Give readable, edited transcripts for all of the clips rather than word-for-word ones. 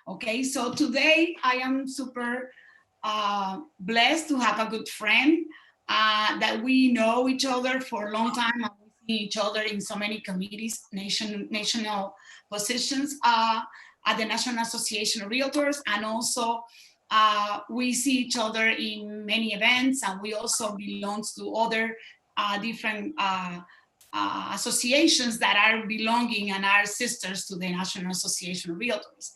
Okay, so today I am super blessed to have a good friend that we know each other for a long time. And we see each other in so many committees, national positions at the National Association of Realtors, and also we see each other in many events, and we also belong to other different associations that are belonging and are sisters to the National Association of Realtors.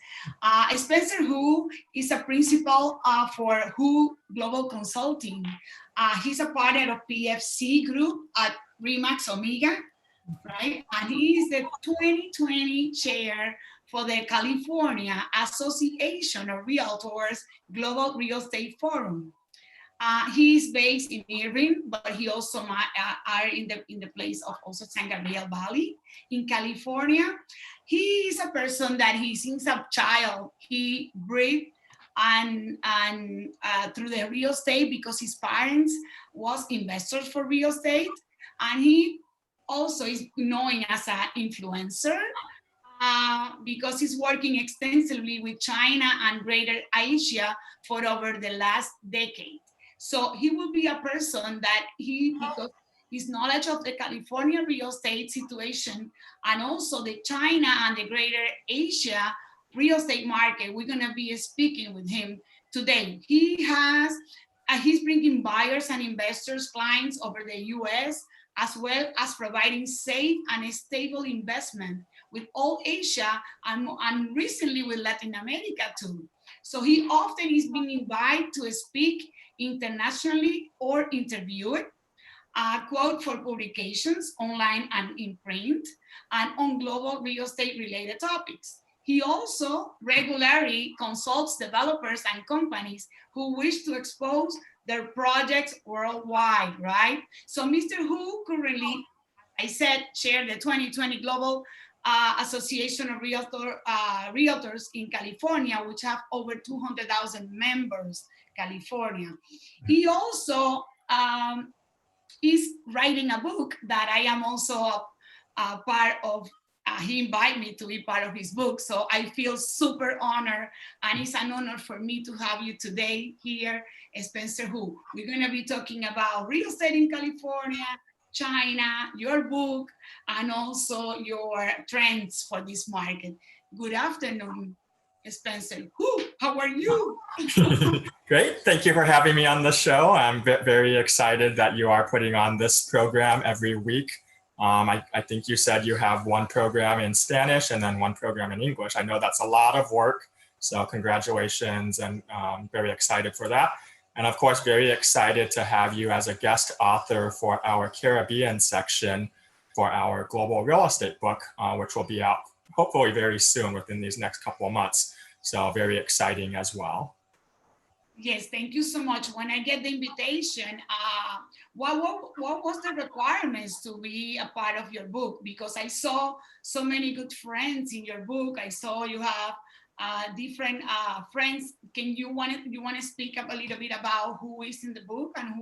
Spencer Hu is a principal for Hu Global Consulting. He's a partner of PFC Group at Remax Omega, right? And he is the 2020 chair for the California Association of Realtors Global Real Estate Forum. He is based in Irving, but he also are in the place of also San Gabriel Valley in California. He is a person that he since a child he breathed and through the real estate because his parents was investors for real estate, and he also is known as an influencer because he's working extensively with China and Greater Asia for over the last decade. So he will be a person that because his knowledge of the California real estate situation and also the China and the Greater Asia real estate market, we're gonna be speaking with him today. He's bringing buyers and investors, clients over the US, as well as providing safe and stable investment with all Asia and recently with Latin America too. So he often is being invited to speak internationally or interviewed, quote for publications online and in print, and on global real estate related topics. He also regularly consults developers and companies who wish to expose their projects worldwide, right? So Mr. Hu currently, I said, chaired the 2020 Global Association of Realtors in California, which have over 200,000 members, California. He also is writing a book that I am also a part of. He invited me to be part of his book, so I feel super honored, and it's an honor for me to have you today here, Spencer Hu. We're gonna be talking about real estate in California, China, your book, and also your trends for this market. Good afternoon, Spencer. Hu, how are you? Great. Thank you for having me on the show. I'm very excited that you are putting on this program every week. I think you said you have one program in Spanish and then one program in English. I know that's a lot of work, so congratulations, and very excited for that. And of course, very excited to have you as a guest author for our Caribbean section for our global real estate book, which will be out hopefully very soon within these next couple of months. So very exciting as well. Yes, thank you so much. When I get the invitation, what was the requirements to be a part of your book? Because I saw so many good friends in your book. I saw you have different friends. You want to speak up a little bit about who is in the book and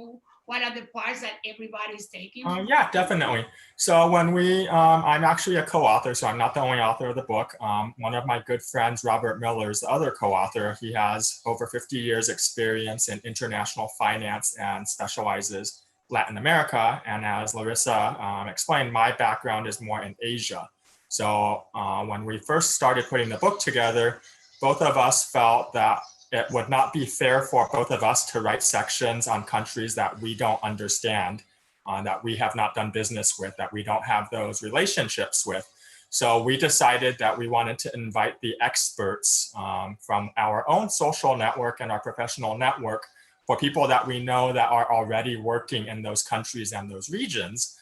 what are the parts that everybody is taking? Yeah, definitely. So when I'm actually a co-author, so I'm not the only author of the book. One of my good friends, Robert Miller, is the other co-author. He has over 50 years experience in international finance and specializes Latin America. And as Larissa explained, my background is more in Asia. So when we first started putting the book together, both of us felt that it would not be fair for both of us to write sections on countries that we don't understand, that we have not done business with, that we don't have those relationships with. So we decided that we wanted to invite the experts from our own social network and our professional network for people that we know that are already working in those countries and those regions.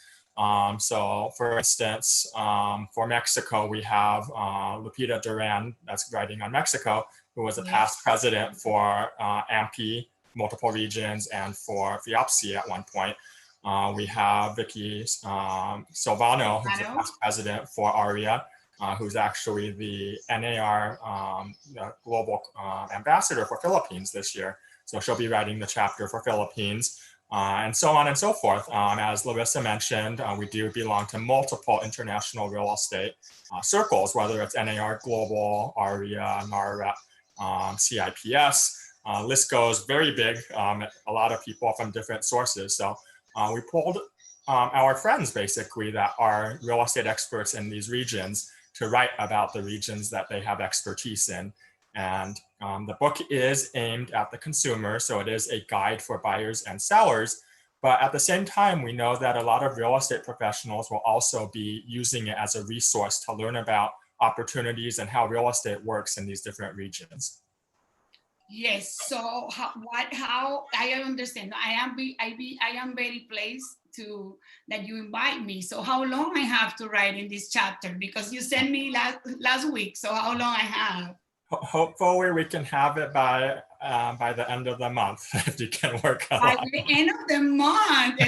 So for instance, for Mexico, we have Lupita Duran that's writing on Mexico, who was a past president for AMPI, multiple regions, and for FIOPSI at one point. We have Vicky Silvano, who's the past president for ARIA, who's actually the NAR global ambassador for Philippines this year. So she'll be writing the chapter for Philippines. and so on and so forth. As Larissa mentioned, we do belong to multiple international real estate circles, whether it's NAR Global, ARIA, NAREP, CIPS. List goes very big. A lot of people from different sources. So we pulled our friends basically that are real estate experts in these regions to write about the regions that they have expertise in. And the book is aimed at the consumer, so it is a guide for buyers and sellers. But at the same time, we know that a lot of real estate professionals will also be using it as a resource to learn about opportunities and how real estate works in these different regions. Yes. So how I understand. I am very pleased to that you invite me. So how long I have to write in this chapter? Because you sent me last week. So how long I have? Hopefully we can have it by the end of the month if you can work on by the end of the month.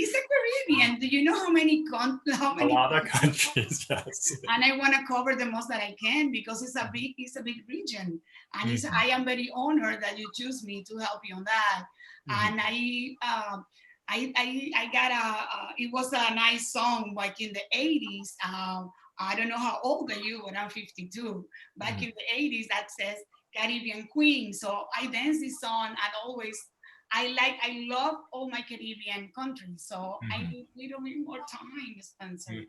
It's a Caribbean. Do you know how many a lot of countries? Yes. And I want to cover the most that I can because it's a big region, and I am very honored that you choose me to help you on that. And I got it was a nice song like in the 80s. I don't know how old are you, but I'm 52. Back in the 80s, that says Caribbean Queen. So I dance this song and always, I love all my Caribbean countries. So I need a little bit more time, Spencer.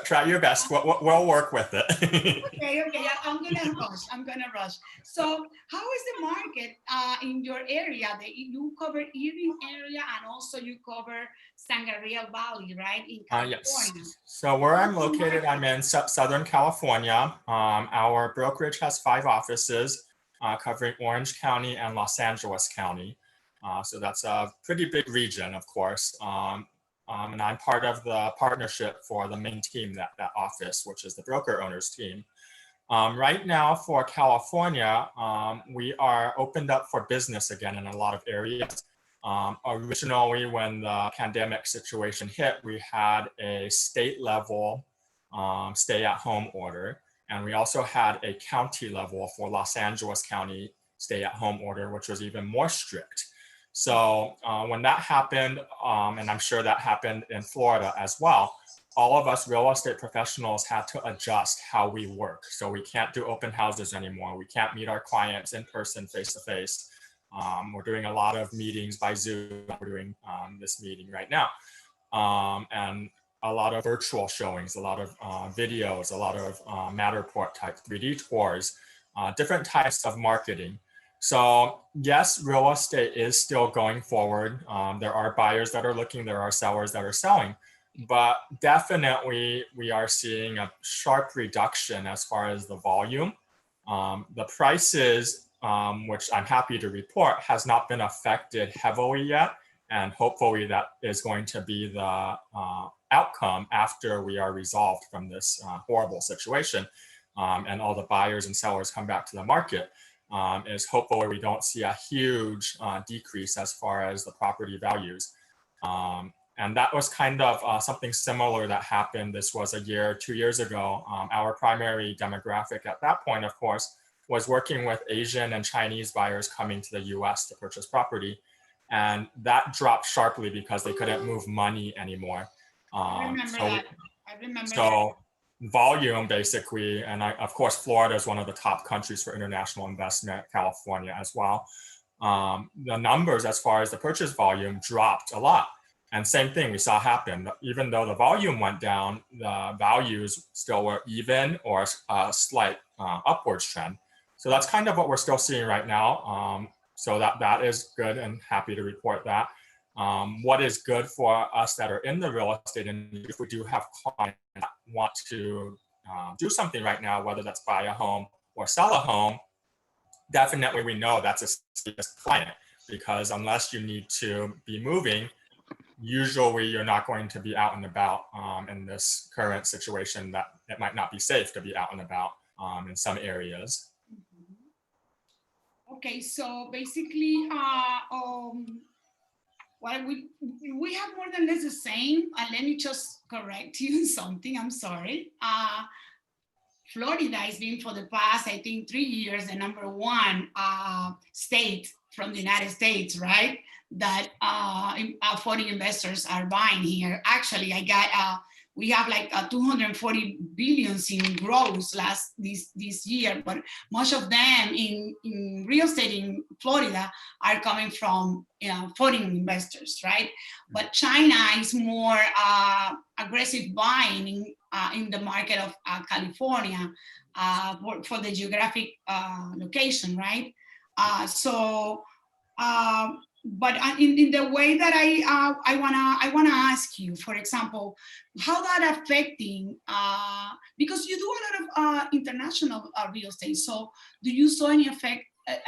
Try your best. We'll work with it. Okay. I'm gonna rush. So how is the market in your area? You cover Irving area and also you cover San Gabriel Valley, right? In California. Yes. So where I'm located, I'm in Southern California. Our brokerage has 5 offices covering Orange County and Los Angeles County. So that's a pretty big region, of course. And I'm part of the partnership for the main team, that office, which is the broker owners team. Right now for California, we are opened up for business again in a lot of areas. Originally, when the pandemic situation hit, we had a state level stay-at-home order. And we also had a county level for Los Angeles County stay-at-home order, which was even more strict. So when that happened, and I'm sure that happened in Florida as well, all of us real estate professionals had to adjust how we work. So we can't do open houses anymore. We can't meet our clients in person, face to face. We're doing a lot of meetings by Zoom. We're doing this meeting right now. And a lot of virtual showings, a lot of videos, a lot of Matterport type 3D tours, different types of marketing. So yes, real estate is still going forward. There are buyers that are looking, there are sellers that are selling, but definitely we are seeing a sharp reduction as far as the volume. The prices, which I'm happy to report, has not been affected heavily yet. And hopefully that is going to be the outcome after we are resolved from this horrible situation and all the buyers and sellers come back to the market. Is hopefully we don't see a huge decrease as far as the property values. And that was kind of something similar that happened. This was 2 years ago. Our primary demographic at that point, of course, was working with Asian and Chinese buyers coming to the US to purchase property. And that dropped sharply because they couldn't move money anymore. I remember so that. Volume basically, and of course, Florida is one of the top countries for international investment, California as well. The numbers as far as the purchase volume dropped a lot. And same thing we saw happen. Even though the volume went down, the values still were even or a slight upwards trend. So that's kind of what we're still seeing right now. So that is good and happy to report that. What is good for us that are in the real estate industry, if we do have clients that want to do something right now, whether that's buy a home or sell a home, definitely we know that's a serious client, because unless you need to be moving, usually you're not going to be out and about in this current situation that it might not be safe to be out and about in some areas. Okay, so basically, well, we have more than less the same. And let me just correct you something. I'm sorry. Florida has been for the past, I think, 3 years, the number one state from the United States, right? That foreign investors are buying here. Actually, we have like 240 billions in growth this year, but most of them in real estate in Florida are coming from foreign investors, right? But China is more aggressive buying in the market of California for the geographic location, right? So, but in the way that I wanna ask you, for example, how that affecting because you do a lot of international real estate. So, do you saw any effect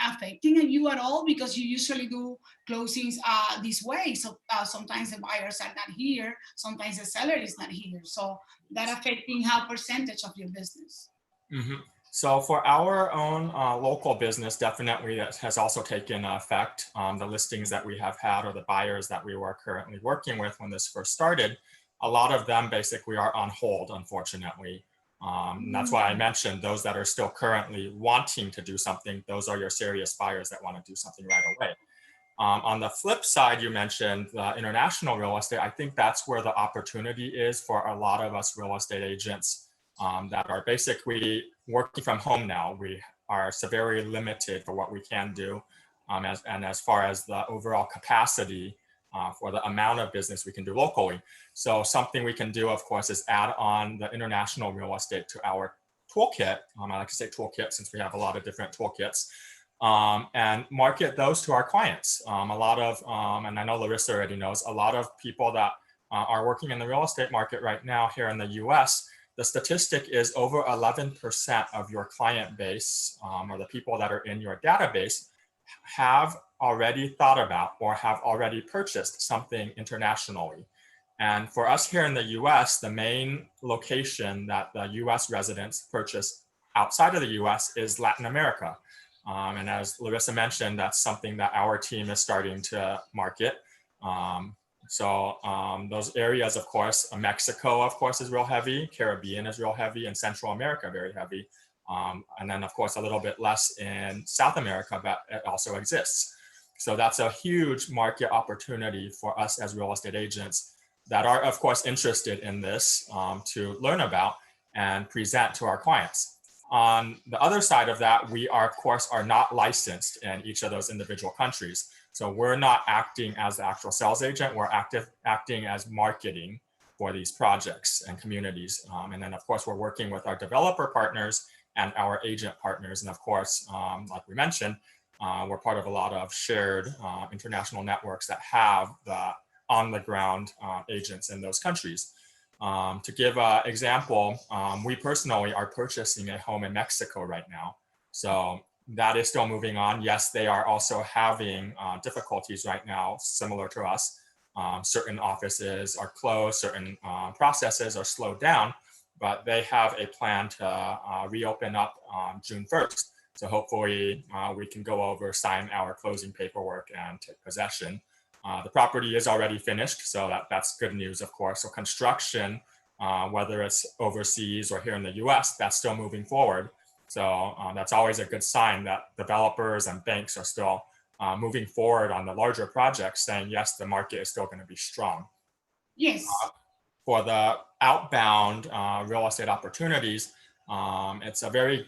affecting you at all? Because you usually do closings this way. So sometimes the buyers are not here, sometimes the seller is not here. So that affecting how percentage of your business. Mm-hmm. So for our own local business, definitely that has also taken effect. The listings that we have had or the buyers that we were currently working with when this first started, a lot of them basically are on hold, unfortunately. And that's why I mentioned those that are still currently wanting to do something. Those are your serious buyers that want to do something right away. On the flip side, you mentioned international real estate. I think that's where the opportunity is for a lot of us real estate agents that are basically working from home now. We are severely limited for what we can do. As far as the overall capacity for the amount of business we can do locally. So something we can do, of course, is add on the international real estate to our toolkit. I like to say toolkit since we have a lot of different toolkits. And market those to our clients. A lot of, and I know Larissa already knows, a lot of people that are working in the real estate market right now here in the US, the statistic is over 11% of your client base or the people that are in your database have already thought about or have already purchased something internationally. And for us here in the US, the main location that the US residents purchase outside of the US is Latin America. And as Larissa mentioned, that's something that our team is starting to market. Those areas, of course, Mexico, of course, is real heavy. Caribbean is real heavy, and Central America, very heavy. And then, of course, a little bit less in South America, but it also exists. So that's a huge market opportunity for us as real estate agents that are, of course, interested in this to learn about and present to our clients. On the other side of that, we are, of course, are not licensed in each of those individual countries. So we're not acting as the actual sales agent, we're acting as marketing for these projects and communities. And then, of course, we're working with our developer partners and our agent partners. And of course, like we mentioned, we're part of a lot of shared international networks that have the on-the-ground agents in those countries. To give an example, we personally are purchasing a home in Mexico right now. So that is still moving on. Yes, they are also having difficulties right now, similar to us. Certain offices are closed, certain processes are slowed down, but they have a plan to reopen up June 1st. So hopefully we can go over, sign our closing paperwork and take possession. The property is already finished, so that's good news, of course. So construction, whether it's overseas or here in the US, that's still moving forward. So that's always a good sign that developers and banks are still moving forward on the larger projects, saying, yes, the market is still going to be strong. Yes. For the outbound real estate opportunities, it's a very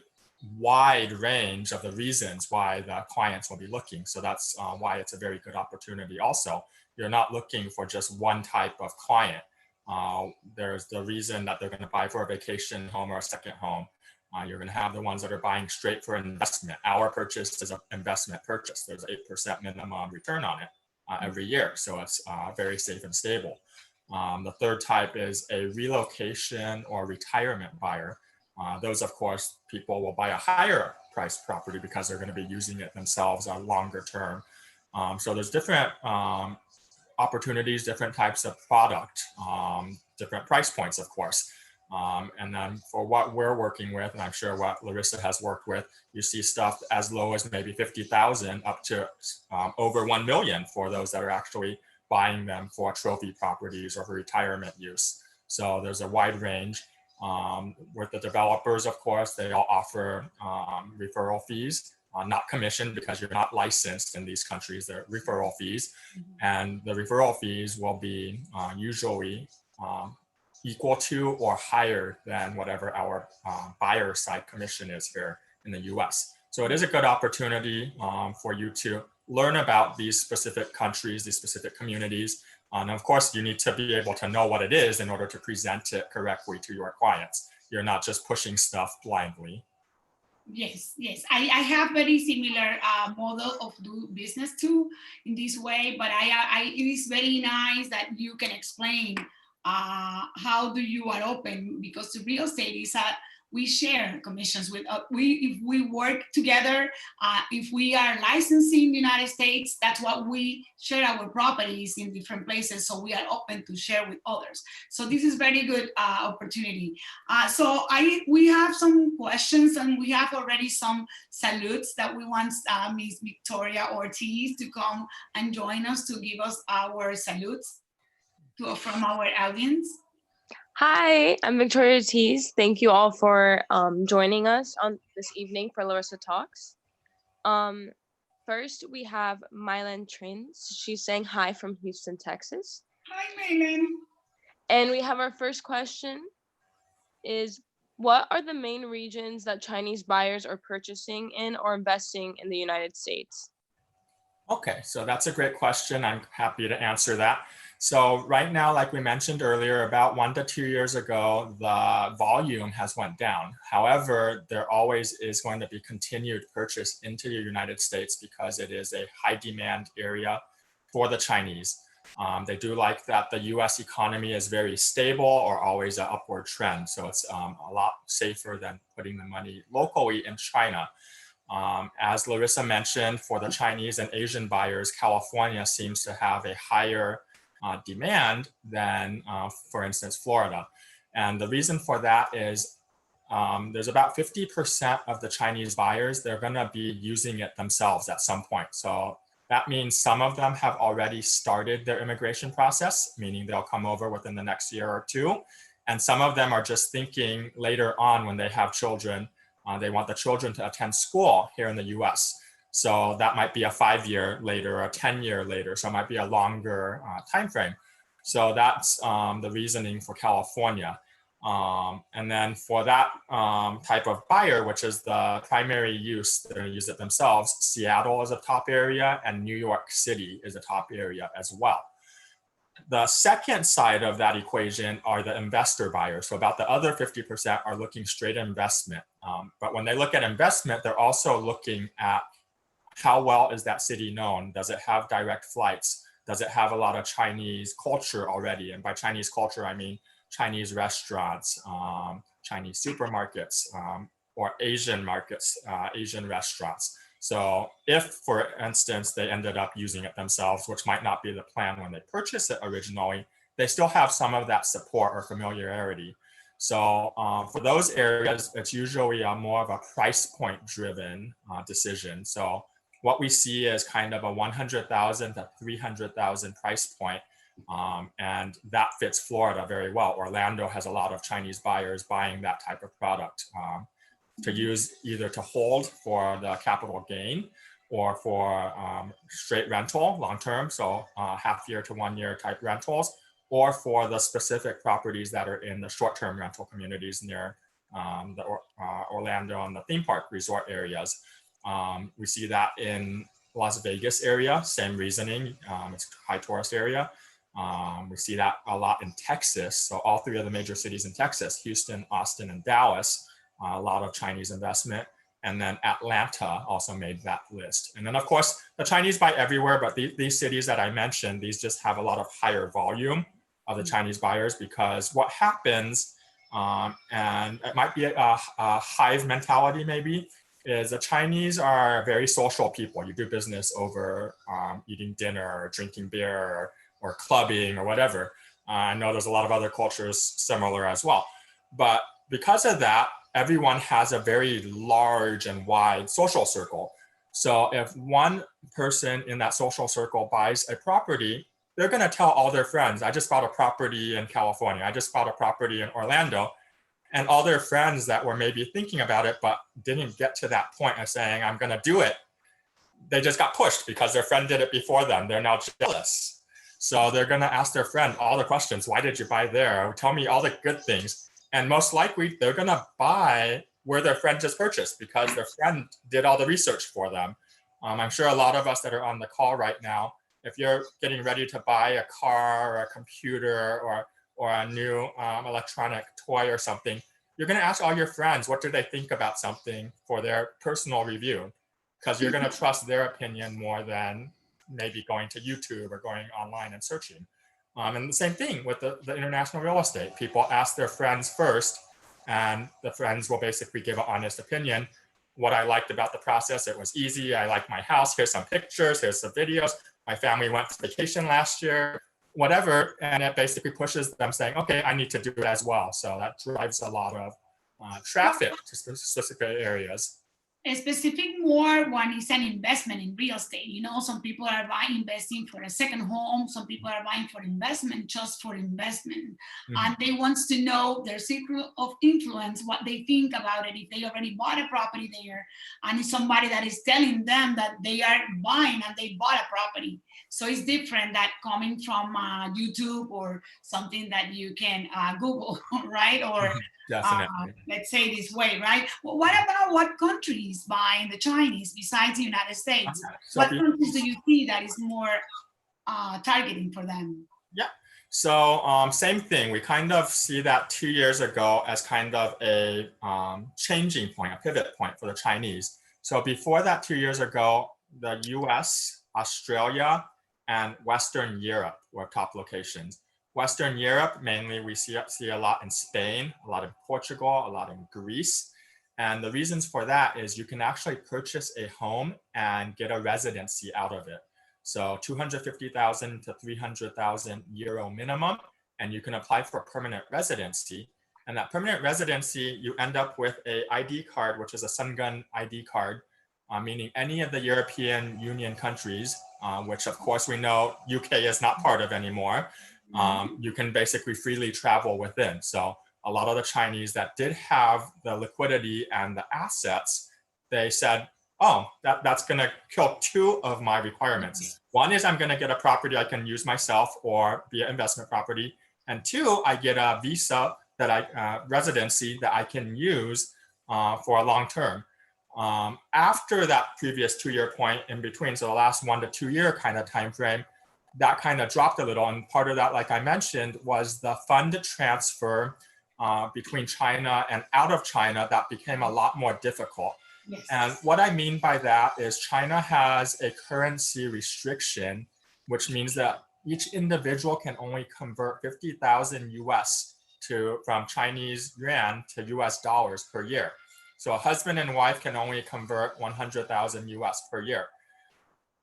wide range of the reasons why the clients will be looking. So that's why it's a very good opportunity. Also, you're not looking for just one type of client. There's the reason that they're going to buy for a vacation home or a second home. You're going to have the ones that are buying straight for investment. Our purchase is an investment purchase. There's 8% minimum return on it every year. So it's very safe and stable. The third type is a relocation or retirement buyer. Those, of course, people will buy a higher priced property because they're going to be using it themselves on longer term. So there's different opportunities, different types of product, different price points, of course. And then for what we're working with, and I'm sure what Larissa has worked with, you see stuff as low as maybe 50,000 up to over 1 million for those that are actually buying them for trophy properties or for retirement use. So there's a wide range. With the developers, of course, they all offer referral fees, not commission because you're not licensed in these countries. They're referral fees. And the referral fees will be usually equal to or higher than whatever our buyer side commission is here in the US. So it is a good opportunity for you to learn about these specific countries, these specific communities. And of course, you need to be able to know what it is in order to present it correctly to your clients. You're not just pushing stuff blindly. Yes, yes. I have very similar model of do business too in this way, but it is very nice that you can explain how do you are open, because the real estate is we share commissions with if we work together, if we are licensing in the United States, that's what we share our properties in different places, so we are open to share with others. So this is very good opportunity. So we have some questions, and we have already some salutes that we want Ms. Victoria Ortiz to come and join us to give us our salutes from our audience. Hi, I'm Victoria Ortiz. Thank you all for joining us on this evening for Larissa Talks. First, we have Mylan Trins. She's saying hi from Houston, Texas. Hi, Mylan. And we have our first question is, what are the main regions that Chinese buyers are purchasing in or investing in the United States? Okay, so that's a great question. I'm happy to answer that. So right now, like we mentioned earlier, about 1 to 2 years ago, the volume has went down. However, there always is going to be continued purchase into the United States because it is a high demand area for the Chinese. They do like that the US economy is very stable or always an upward trend. So it's a lot safer than putting the money locally in China. As Larissa mentioned, for the Chinese and Asian buyers, California seems to have a higher demand than, for instance, Florida. And the reason for that is there's about 50% of the Chinese buyers, they're going to be using it themselves at some point. So that means some of them have already started their immigration process, meaning they'll come over within the next year or two. And some of them are just thinking later on when they have children, they want the children to attend school here in the US. So that might be a 5-year later or a 10-year later. So it might be a longer time frame. So that's the reasoning for California. And then for that type of buyer, which is the primary use, they're going to use it themselves, Seattle is a top area and New York City is a top area as well. The second side of that equation are the investor buyers. So about the other 50% are looking straight at investment. But when they look at investment, they're also looking at how well is that city known? Does it have direct flights? Does it have a lot of Chinese culture already? And by Chinese culture, I mean Chinese restaurants, Chinese supermarkets, or Asian markets, Asian restaurants. So if, for instance, they ended up using it themselves, which might not be the plan when they purchased it originally, they still have some of that support or familiarity. So for those areas, it's usually more of a price point driven decision. So what we see is kind of a 100,000 to 300,000 price point. And that fits Florida very well. Orlando has a lot of Chinese buyers buying that type of product to use either to hold for the capital gain or for straight rental long-term, so half-year to 1-year type rentals, or for the specific properties that are in the short-term rental communities near the Orlando and the theme park resort areas. We see that in Las Vegas area, same reasoning, it's a high tourist area. We see that a lot in Texas. So all 3 of the major cities in Texas, Houston, Austin, and Dallas, a lot of Chinese investment. And then Atlanta also made that list. And then of course, the Chinese buy everywhere, but these cities that I mentioned, these just have a lot of higher volume of the Chinese buyers, because what happens, and it might be a hive mentality maybe, is the Chinese are very social people. You do business over eating dinner or drinking beer or clubbing or whatever. I know there's a lot of other cultures similar as well. But because of that, everyone has a very large and wide social circle. So if one person in that social circle buys a property, they're going to tell all their friends, I just bought a property in California. I just bought a property in Orlando. And all their friends that were maybe thinking about it, but didn't get to that point of saying, I'm going to do it, they just got pushed because their friend did it before them. They're now jealous. So they're going to ask their friend all the questions. Why did you buy there? Tell me all the good things. And most likely they're going to buy where their friend just purchased because their friend did all the research for them. I'm sure a lot of us that are on the call right now, if you're getting ready to buy a car or a computer or a new electronic toy or something, you're going to ask all your friends, what do they think about something for their personal review? Because you're going to trust their opinion more than maybe going to YouTube or going online and searching. And the same thing with the international real estate. People ask their friends first, and the friends will basically give an honest opinion. What I liked about the process, it was easy. I like my house. Here's some pictures. Here's some videos. My family went to vacation last year, whatever. And it basically pushes them saying, okay, I need to do it as well. So that drives a lot of traffic to specific areas. Specific more when it's an investment in real estate. You know, some people are investing for a second home. Some people are buying for investment, just for investment. And they want to know their circle of influence, what they think about it, if they already bought a property there, and it's somebody that is telling them that they are buying and they bought a property. So it's different that coming from YouTube or something that you can Google, right? Or let's say this way, right? Well, what about what countries buying the Chinese besides the United States? So what countries do you see that is more targeting for them? Yeah, so same thing. We kind of see that 2 years ago as kind of a changing point, a pivot point for the Chinese. So before that 2 years ago, the US, Australia, and Western Europe were top locations. Western Europe, mainly we see a lot in Spain, a lot in Portugal, a lot in Greece. And the reasons for that is you can actually purchase a home and get a residency out of it. So 250,000 to 300,000 euro minimum, and you can apply for permanent residency. And that permanent residency, you end up with a ID card, which is a Sungun ID card, meaning any of the European Union countries, which of course we know UK is not part of anymore. You can basically freely travel within. So a lot of the Chinese that did have the liquidity and the assets, they said, oh, that's going to kill two of my requirements. One is I'm going to get a property I can use myself or be an investment property. And two, I get a visa that residency that I can use for a long term. After that previous 2 year point in between, so the last 1 to 2 year kind of time frame, that kind of dropped a little. And part of that, like I mentioned, was the fund transfer between China and out of China that became a lot more difficult. Yes. And what I mean by that is China has a currency restriction, which means that each individual can only convert 50,000 US from Chinese yuan to US dollars per year. So a husband and wife can only convert 100,000 US per year.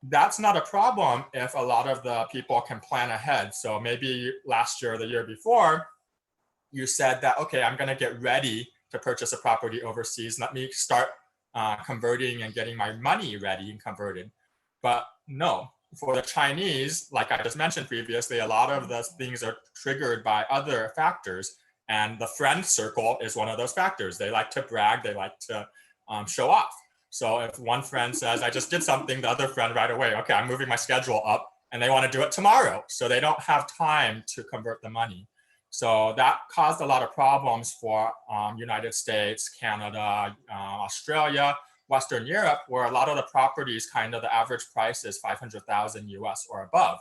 That's not a problem if a lot of the people can plan ahead. So maybe last year or the year before, you said that, okay, I'm going to get ready to purchase a property overseas. Let me start converting and getting my money ready and converted. But no, for the Chinese, like I just mentioned previously, a lot of the things are triggered by other factors. And the friend circle is one of those factors. They like to brag, they like to show off. So if one friend says, I just did something, the other friend right away, okay, I'm moving my schedule up, and they want to do it tomorrow. So they don't have time to convert the money. So that caused a lot of problems for United States, Canada, Australia, Western Europe, where a lot of the properties, kind of the average price is 500,000 US or above.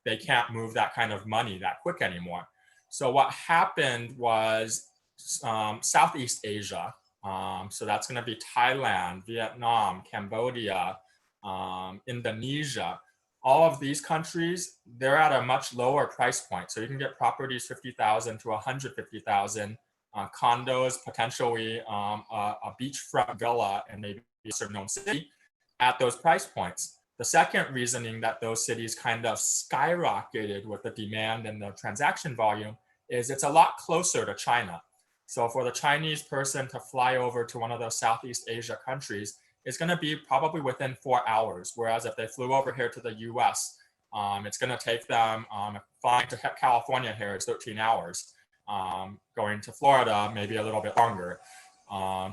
They can't move that kind of money that quick anymore. So what happened was Southeast Asia, so that's going to be Thailand, Vietnam, Cambodia, Indonesia. All of these countries, they're at a much lower price point. So you can get properties 50,000 to 150,000, condos, potentially a beachfront villa in maybe a certain known city at those price points. The second reasoning that those cities kind of skyrocketed with the demand and the transaction volume is it's a lot closer to China. So for the Chinese person to fly over to one of those Southeast Asia countries, it's going to be probably within 4 hours. Whereas if they flew over here to the US, it's going to take them, flying to California here is 13 hours. going to Florida, maybe a little bit longer.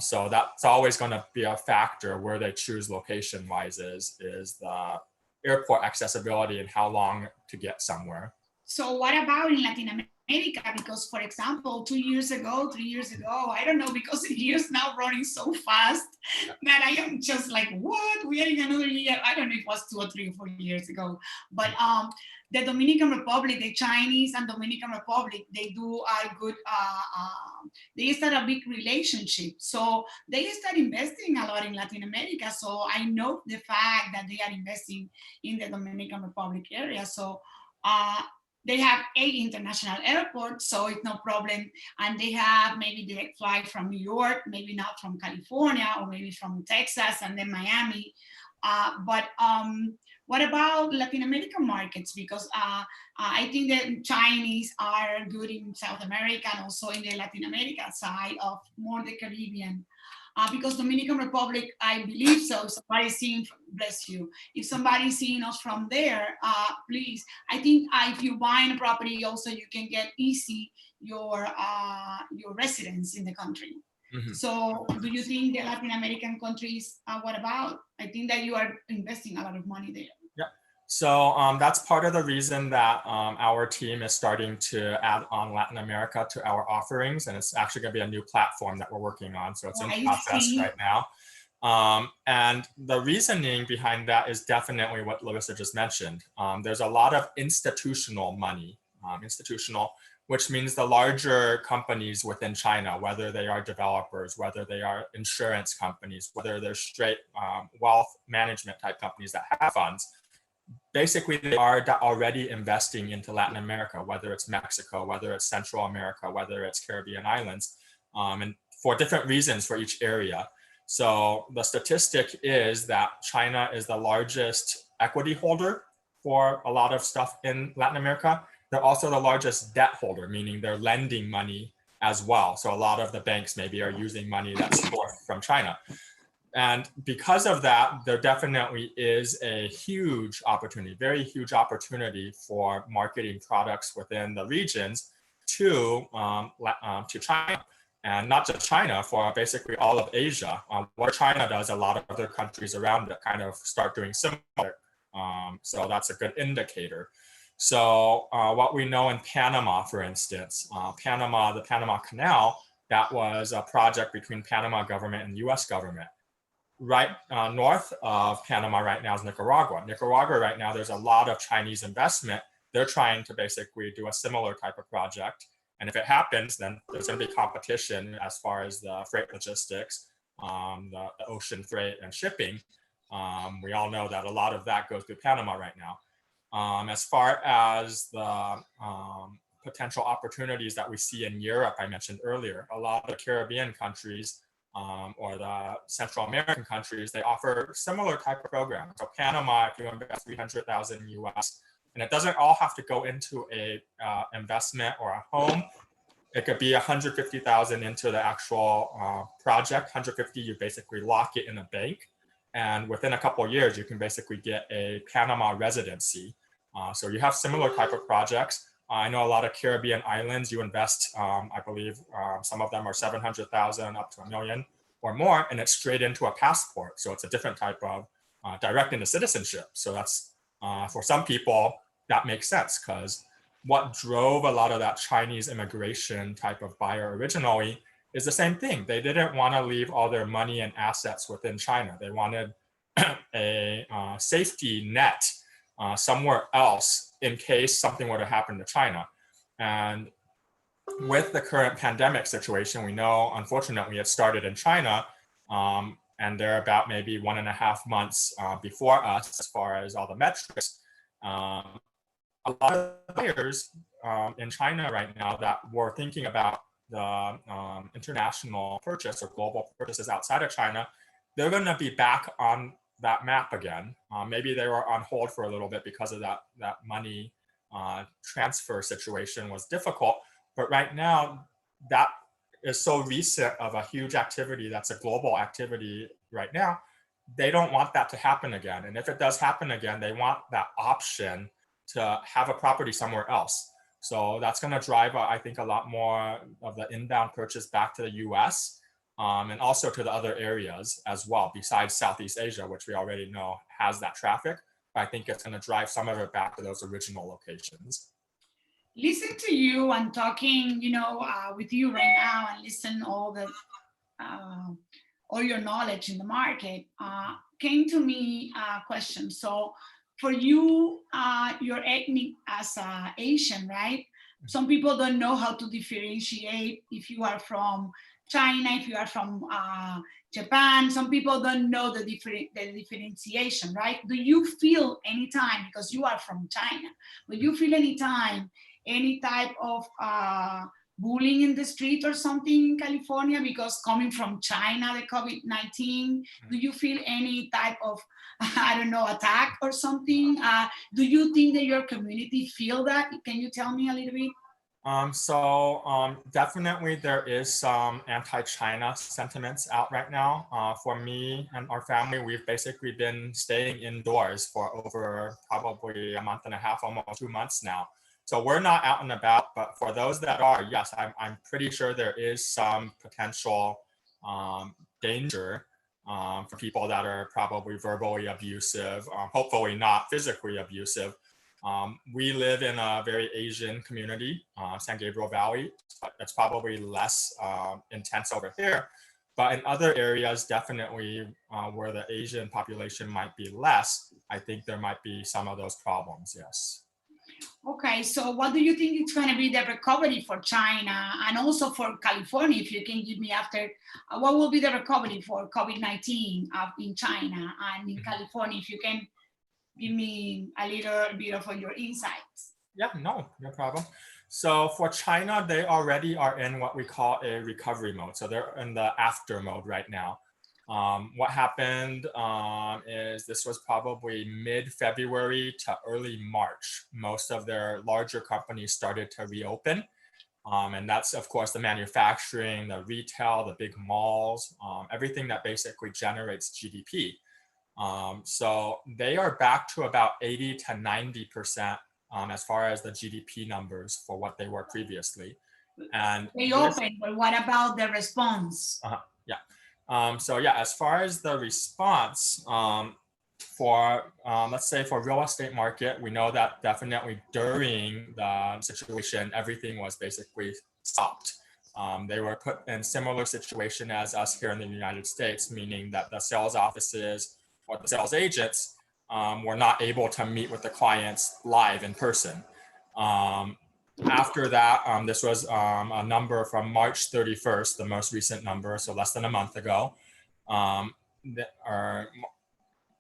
So that's always going to be a factor where they choose location wise is the airport accessibility and how long to get somewhere. So what about in Latin America? Because, for example, 2 years ago, 3 years ago, I don't know, because the year's now running so fast that I am just like, what? We are in another year. I don't know if it was 2 or 3 or 4 years ago. But the Dominican Republic, the Chinese and Dominican Republic, they do a good, they start a big relationship. So they start investing a lot in Latin America. So I know the fact that they are investing in the Dominican Republic area. So they have a international airport, so it's no problem. And they have maybe direct flight from New York, maybe not from California, or maybe from Texas and then Miami. But what about Latin American markets? Because I think that Chinese are good in South America and also in the Latin America side of more the Caribbean. Because Dominican Republic, I believe so. Somebody's seeing, bless you. If somebody's seeing us from there, please. I think if you buy a property, also you can get easy your residence in the country. Mm-hmm. So, do you think the Latin American countries? What about? I think that you are investing a lot of money there. Yeah. So that's part of the reason that our team is starting to add on Latin America to our offerings, and it's actually going to be a new platform that we're working on. So it's in process right now. And the reasoning behind that is definitely what Larissa just mentioned. There's a lot of institutional money, which means the larger companies within China, whether they are developers, whether they are insurance companies, whether they're straight wealth management type companies that have funds, basically they are already investing into Latin America, whether it's Mexico, whether it's Central America, whether it's Caribbean islands, and for different reasons for each area. So the statistic is that China is the largest equity holder for a lot of stuff in Latin America. They're also the largest debt holder, meaning they're lending money as well. So a lot of the banks maybe are using money that's sourced from China. And because of that, there definitely is a huge opportunity, very huge opportunity for marketing products within the regions to China. And not just China, for basically all of Asia. What China does, a lot of other countries around it kind of start doing similar. So that's a good indicator. So what we know in Panama, for instance, the Panama Canal, that was a project between Panama government and US government. Right north of Panama right now is Nicaragua. Nicaragua right now, there's a lot of Chinese investment. They're trying to basically do a similar type of project. And if it happens, then there's going to be competition as far as the freight logistics, the ocean freight and shipping. We all know that a lot of that goes through Panama right now. As far as the potential opportunities that we see in Europe, I mentioned earlier, a lot of the Caribbean countries or the Central American countries, they offer similar type of programs. So Panama, if you invest 300,000 US, and it doesn't all have to go into a investment or a home. It could be 150,000 into the actual project. 150, you basically lock it in a bank. And within a couple of years, you can basically get a Panama residency. So you have similar type of projects. I know a lot of Caribbean islands, you invest, I believe some of them are 700,000 up to $1 million or more, and it's straight into a passport. So it's a different type of direct into citizenship. So that's, for some people, that makes sense, because what drove a lot of that Chinese immigration type of buyer originally is the same thing. They didn't want to leave all their money and assets within China. They wanted a safety net somewhere else in case something were to happen to China. And with the current pandemic situation, we know, unfortunately, it started in China, and they're about maybe 1.5 months before us as far as all the metrics. A lot of buyers in China right now that were thinking about the international purchase or global purchases outside of China, they're going to be back on that map again. Maybe they were on hold for a little bit because of that money transfer situation was difficult. But right now, that is so recent of a huge activity that's a global activity right now. They don't want that to happen again. And if it does happen again, they want that option to have a property somewhere else. So that's going to drive, I think, a lot more of the inbound purchase back to the US, and also to the other areas as well, besides Southeast Asia, which we already know has that traffic. But I think it's going to drive some of it back to those original locations. Listen to you and talking, with you right now, and listen all your knowledge in the market, came to me a question. So for you, you're ethnic as Asian, right? Some people don't know how to differentiate if you are from China, if you are from Japan. Some people don't know the differentiation, right? Do you feel anytime, because you are from China, do you feel anytime any type of bullying in the street or something in California because coming from China, the COVID-19? Do you feel any type of, I don't know, attack or something? Do you think that your community feel that? Can you tell me a little bit? Definitely there is some anti-China sentiments out right now. For me and our family, we've basically been staying indoors for over probably a month and a half, almost 2 months now. So we're not out and about, but for those that are, yes, I'm pretty sure there is some potential danger for people that are probably verbally abusive, hopefully not physically abusive. We live in a very Asian community, San Gabriel Valley. It's probably less intense over here, but in other areas, definitely where the Asian population might be less, I think there might be some of those problems, yes. Okay, so what do you think is going to be the recovery for China and also for California? If you can give me after, what will be the recovery for COVID-19 in China and in California? If you can give me a little bit of your insights. Yeah, no problem. So for China, they already are in what we call a recovery mode. So they're in the after mode right now. What happened is this was probably mid-February to early March. Most of their larger companies started to reopen. And that's, of course, the manufacturing, the retail, the big malls, everything that basically generates GDP. So they are back to about 80 to 90% as far as the GDP numbers for what they were previously. And they open, but what about the response? So yeah, as far as the response for, let's say for real estate market, we know that definitely during the situation, everything was basically stopped. They were put in similar situation as us here in the United States, meaning that the sales offices or the sales agents were not able to meet with the clients live in person. After that, this was a number from March 31st, the most recent number, so less than a month ago, or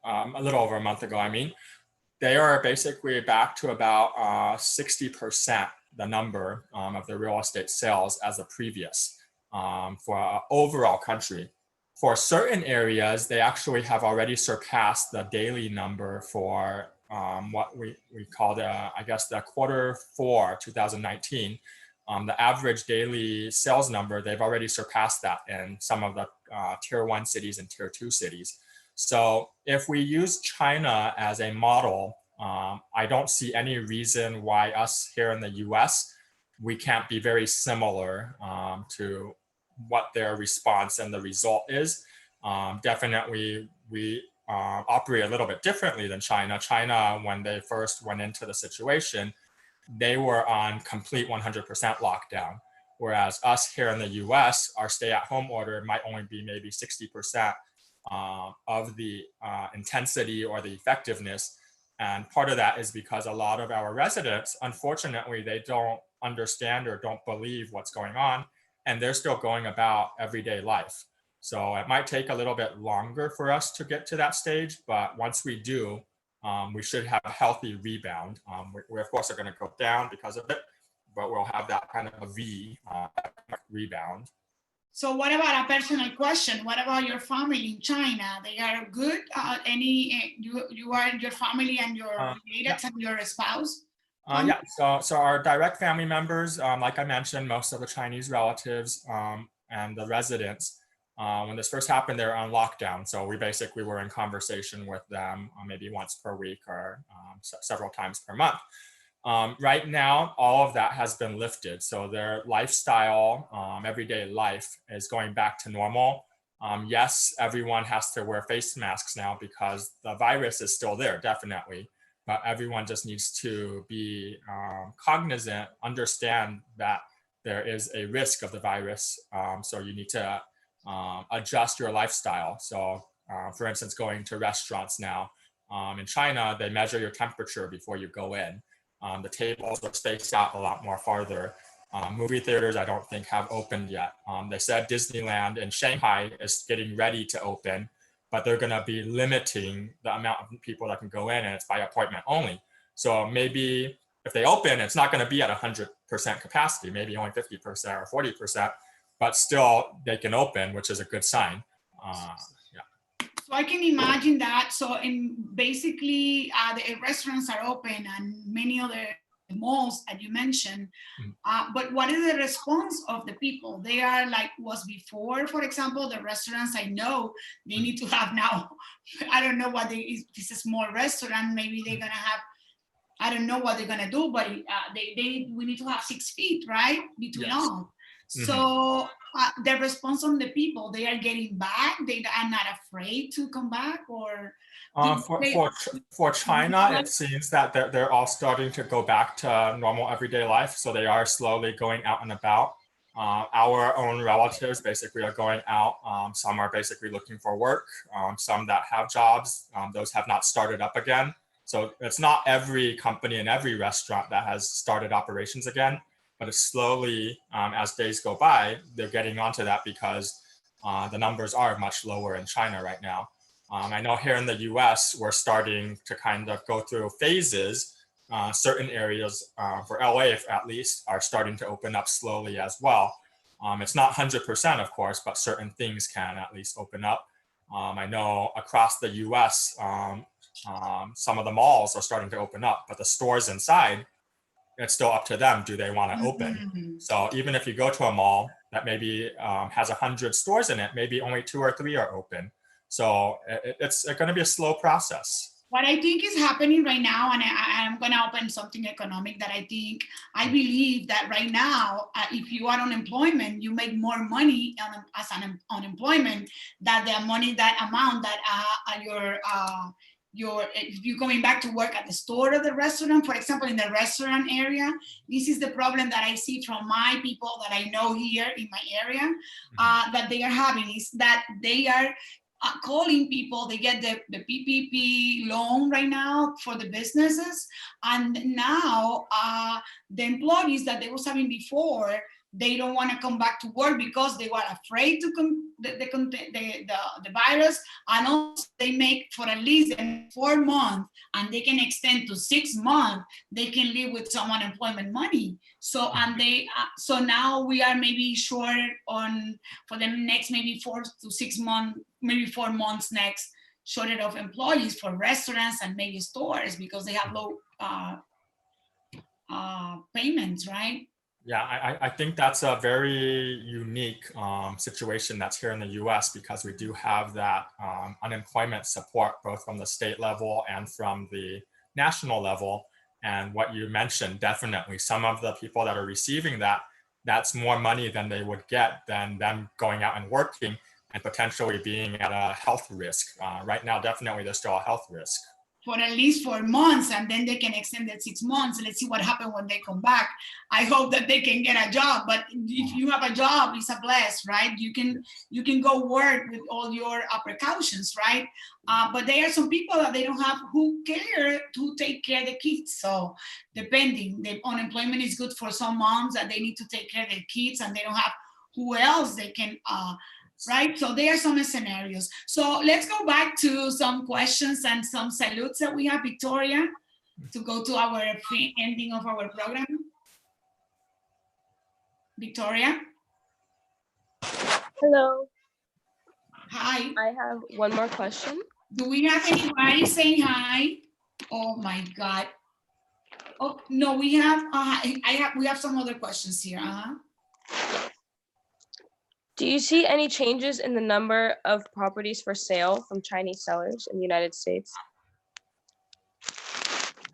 a little over a month ago, I mean. They are basically back to about 60% the number of the real estate sales as the previous for an overall country. For certain areas, they actually have already surpassed the daily number for what we call I guess the Q4 2019. The average daily sales number, they've already surpassed that in some of the tier 1 cities and tier 2 cities. So if we use China as a model, I don't see any reason why us here in the US, we can't be very similar to what their response and the result is. Definitely, we operate a little bit differently than China. China, when they first went into the situation, they were on complete 100% lockdown. Whereas us here in the US, our stay-at-home order might only be maybe 60% of the intensity or the effectiveness. And part of that is because a lot of our residents, unfortunately, they don't understand or don't believe what's going on, and they're still going about everyday life. So it might take a little bit longer for us to get to that stage, but once we do, we should have a healthy rebound. We of course are going to go down because of it, but we'll have that kind of a V rebound. So what about a personal question? What about your family in China? They are good? You are your family and your relatives and your spouse? Yeah, so our direct family members, like I mentioned, most of the Chinese relatives and the residents, when this first happened, they're on lockdown. So we basically were in conversation with them maybe once per week or several times per month. Right now, all of that has been lifted. So their lifestyle, everyday life is going back to normal. Yes, everyone has to wear face masks now because the virus is still there, definitely. But everyone just needs to be cognizant, understand that there is a risk of the virus. So you need to adjust your lifestyle. So for instance, going to restaurants now, in China, they measure your temperature before you go in. The tables are spaced out a lot more farther. Movie theaters, I don't think, have opened yet. They said Disneyland in Shanghai is getting ready to open, but they're going to be limiting the amount of people that can go in, and it's by appointment only. So maybe if they open, it's not going to be at 100% capacity, maybe only 50% or 40%, but still they can open, which is a good sign. So I can imagine that. So in basically the restaurants are open and many other malls that you mentioned. But what is the response of the people? They are like was before, for example, the restaurants I know they need to have now. I don't know what this is a small restaurant. Maybe they're gonna have. I don't know what they're gonna do, but we need to have 6 feet, right, between Yes. all. So the response from the people, they are getting back. They are not afraid to come back, or for China, it seems that they're all starting to go back to normal everyday life. So they are slowly going out and about. Our own relatives basically are going out. Some are basically looking for work. Some that have jobs, those have not started up again. So it's not every company and every restaurant that has started operations again, but it's slowly, as days go by, they're getting onto that because the numbers are much lower in China right now. I know here in the US, we're starting to kind of go through phases. Certain areas, for LA at least, are starting to open up slowly as well. It's not 100%, of course, but certain things can at least open up. I know across the US, some of the malls are starting to open up, but the stores inside, it's still up to them. Do they want to open? So even if you go to a mall that maybe has 100 stores in it, maybe only 2 or 3 are open. So it's going to be a slow process. What I think is happening right now, and I'm going to open something economic that I believe that right now, if you are on unemployment, you make more money as an unemployment than the money, that amount that if you're going back to work at the store or the restaurant. For example, in the restaurant area, this is the problem that I see from my people that I know here in my area, that they are having, is that they are calling people. They get the PPP loan right now for the businesses, and now the employees that they was having before, they don't want to come back to work because they were afraid to the virus, and also they make for at least 4 months, and they can extend to 6 months. They can live with some unemployment money. So so now we are maybe short on for the next maybe 4 to 6 months, maybe 4 months next, shortage of employees for restaurants and maybe stores because they have low payments, right? Yeah, I think that's a very unique situation that's here in the US, because we do have that unemployment support both from the state level and from the national level. And what you mentioned, definitely some of the people that are receiving that, that's more money than they would get than them going out and working and potentially being at a health risk. Right now, definitely there's still a health risk. For at least 4 months, and then they can extend it 6 months. Let's see what happens when they come back. I hope that they can get a job, but if you have a job, it's a bless, right? You can go work with all your precautions, right? But there are some people that they don't have who take care of the kids. So depending, the unemployment is good for some moms that they need to take care of their kids and they don't have who else they can right? So there are some scenarios. So let's go back to some questions and some salutes that we have, Victoria, to go to our ending of our program. Victoria? Hello. Hi. I have one more question. Do we have anybody saying hi? Oh my God. Oh, no, we have, we have some other questions here. Do you see any changes in the number of properties for sale from Chinese sellers in the United States?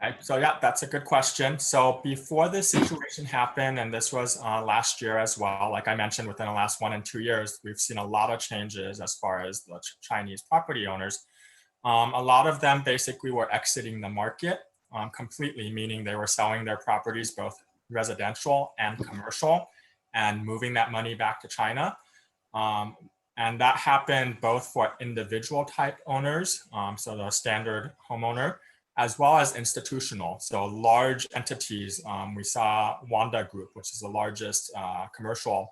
Okay, so yeah, that's a good question. So before this situation happened, and this was last year as well, like I mentioned, within the last 1 and 2 years, we've seen a lot of changes as far as the Chinese property owners. A lot of them basically were exiting the market completely, meaning they were selling their properties, both residential and commercial, and moving that money back to China. And that happened both for individual type owners, so the standard homeowner, as well as institutional. So large entities, we saw Wanda Group, which is the largest commercial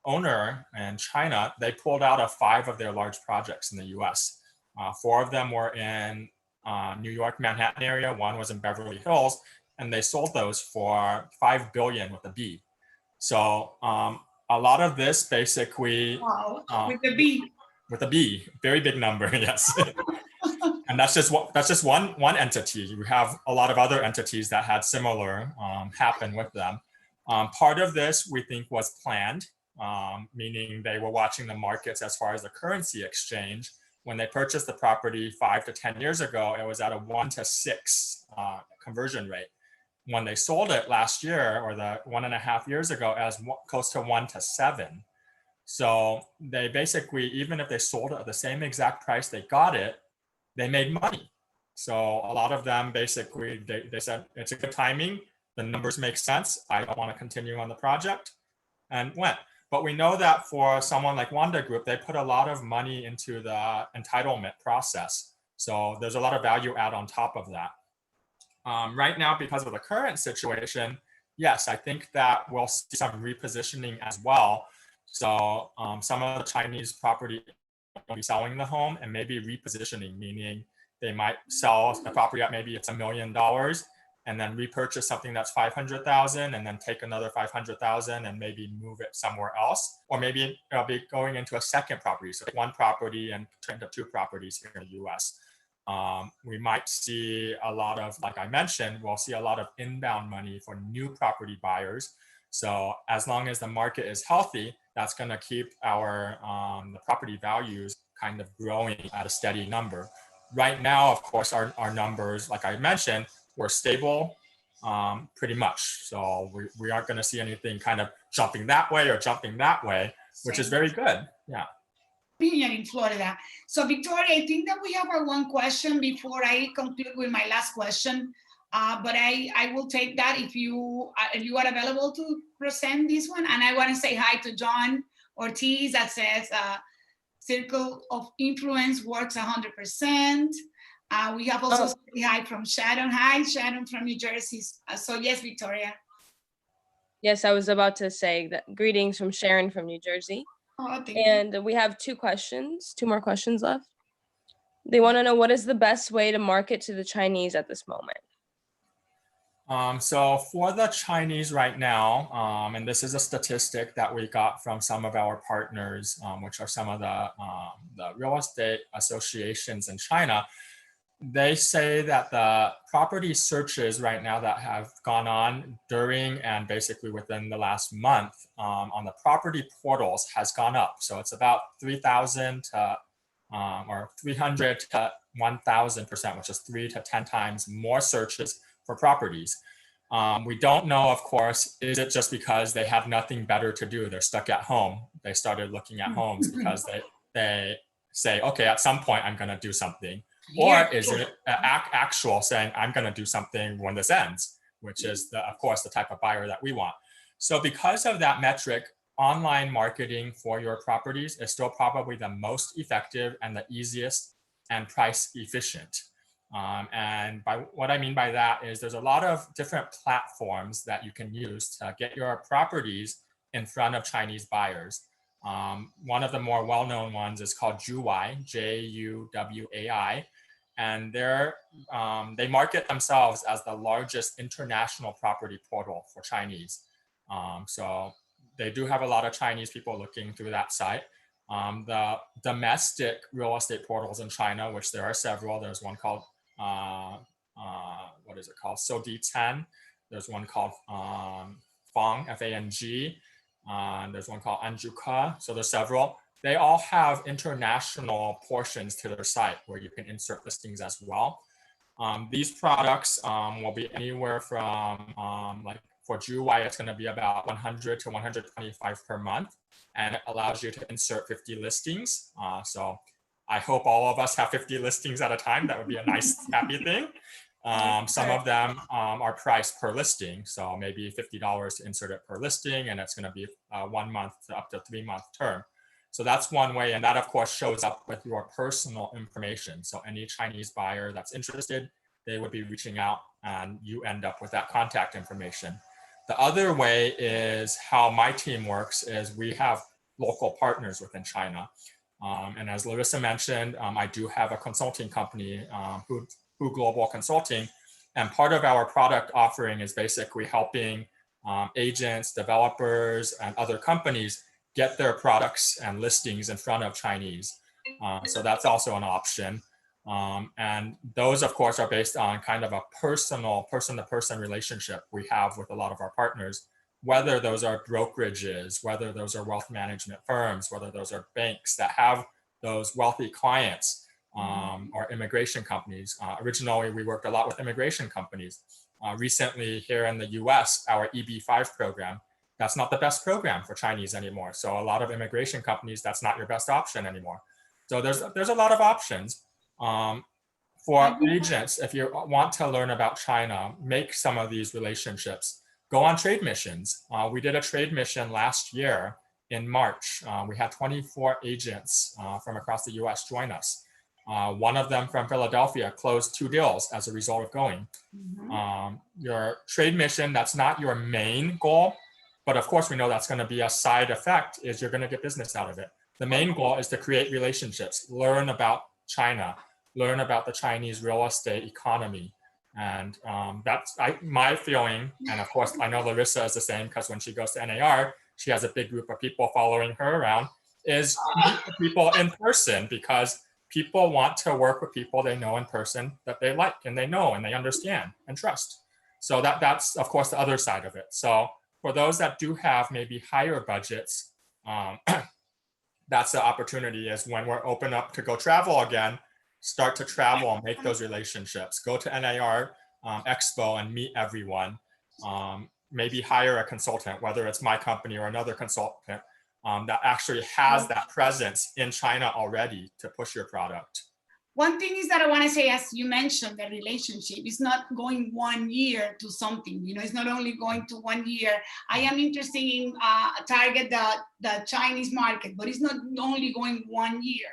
owner in China. They pulled out of 5 of their large projects in the US. 4 of them were in New York, Manhattan area. 1 was in Beverly Hills, and they sold those for $5 billion with a B. So a lot of this basically Wow, with the B. with a B, very big number, yes. And that's just one entity. You have a lot of other entities that had similar happen with them. Part of this we think was planned, meaning they were watching the markets as far as the currency exchange. When they purchased the property 5 to 10 years ago, it was at a 1 to 6 conversion rate. When they sold it last year, or the 1.5 years ago, as close to 1 to 7. So they basically, even if they sold it at the same exact price they got it, they made money. So a lot of them basically, they said, it's a good timing, the numbers make sense, I don't want to continue on the project, and went. But we know that for someone like Wanda Group, they put a lot of money into the entitlement process. So there's a lot of value add on top of that. Right now, because of the current situation, yes, I think that we'll see some repositioning as well. So some of the Chinese property will be selling the home and maybe repositioning, meaning they might sell the property at maybe it's $1 million and then repurchase something that's 500,000 and then take another 500,000 and maybe move it somewhere else. Or maybe it'll be going into a second property. So 1 property and turn into 2 properties here in the US. We might see a lot of, like I mentioned, we'll see a lot of inbound money for new property buyers. So as long as the market is healthy, that's going to keep our the property values kind of growing at a steady number. Right now, of course, our numbers, like I mentioned, we're stable pretty much. So we aren't going to see anything kind of jumping that way or jumping that way, which is very good. Yeah. Opinion in Florida. So Victoria, I think that we have our one question before I conclude with my last question. But I will take that if you are available to present this one. And I want to say hi to John Ortiz that says Circle of Influence works 100%. We have also say hi from Sharon. Hi, Sharon from New Jersey. So yes, Victoria. Yes, I was about to say that. Greetings from Sharon from New Jersey. Oh, and we have 2 more questions left. They want to know, what is the best way to market to the Chinese at this moment? So for the Chinese right now, and this is a statistic that we got from some of our partners, which are some of the real estate associations in China, they say that the property searches right now that have gone on during and basically within the last month on the property portals has gone up. So it's about 3,000 to or 300 to 1,000%, which is 3 to 10 times more searches for properties. We don't know, of course, is it just because they have nothing better to do? They're stuck at home. They started looking at homes because they say, okay, at some point I'm going to do something. Or is it actual saying, I'm going to do something when this ends, which is, of course, the type of buyer that we want. So because of that metric, online marketing for your properties is still probably the most effective and the easiest and price efficient. And by what I mean by that is there's a lot of different platforms that you can use to get your properties in front of Chinese buyers. One of the more well-known ones is called Juwai, Juwai, and they market themselves as the largest international property portal for Chinese. So they do have a lot of Chinese people looking through that site. The domestic real estate portals in China, which there are several, there's one called, what is it called? Sodi10. There's one called Fang, F-A-N-G. There's one called Anjuka. So there's several. They all have international portions to their site where you can insert listings as well. These products will be anywhere from like for GUI, it's going to be about 100 to 125 per month, and it allows you to insert 50 listings. So I hope all of us have 50 listings at a time. That would be a nice, happy thing. Some of them are priced per listing. So maybe $50 to insert it per listing, and it's going to be 1 month to up to 3 month term. So that's one way. And that, of course, shows up with your personal information. So any Chinese buyer that's interested, they would be reaching out and you end up with that contact information. The other way is how my team works is we have local partners within China. And as Larissa mentioned, I do have a consulting company, Who Global Consulting. And part of our product offering is basically helping agents, developers, and other companies get their products and listings in front of Chinese. So that's also an option. And those, of course, are based on kind of a personal person-to-person relationship we have with a lot of our partners, whether those are brokerages, whether those are wealth management firms, whether those are banks that have those wealthy clients, or immigration companies. Originally, we worked a lot with immigration companies. Recently, here in the US, our EB-5 program, that's not the best program for Chinese anymore. So a lot of immigration companies, that's not your best option anymore. So there's a lot of options. For agents, if you want to learn about China, make some of these relationships. Go on trade missions. We did a trade mission last year in March. We had 24 agents from across the US join us. One of them from Philadelphia closed 2 deals as a result of going. Your trade mission, that's not your main goal, but of course we know that's going to be a side effect is you're going to get business out of it. The main goal is to create relationships, learn about China, learn about the Chinese real estate economy. And that's my feeling. And of course, I know Larissa is the same because when she goes to NAR, she has a big group of people following her around, is meet the people in person, because people want to work with people they know in person that they like and they know and they understand and trust. So that's, of course, the other side of it. So for those that do have maybe higher budgets, that's the opportunity is when we're open up to go travel again, start to travel and make those relationships. Go to NAR Expo and meet everyone. Maybe hire a consultant, whether it's my company or another consultant that actually has that presence in China already to push your product. One thing is that I want to say, as you mentioned, the relationship is not going 1 year to something, it's not only going to 1 year. I am interested in target the Chinese market, but it's not only going 1 year.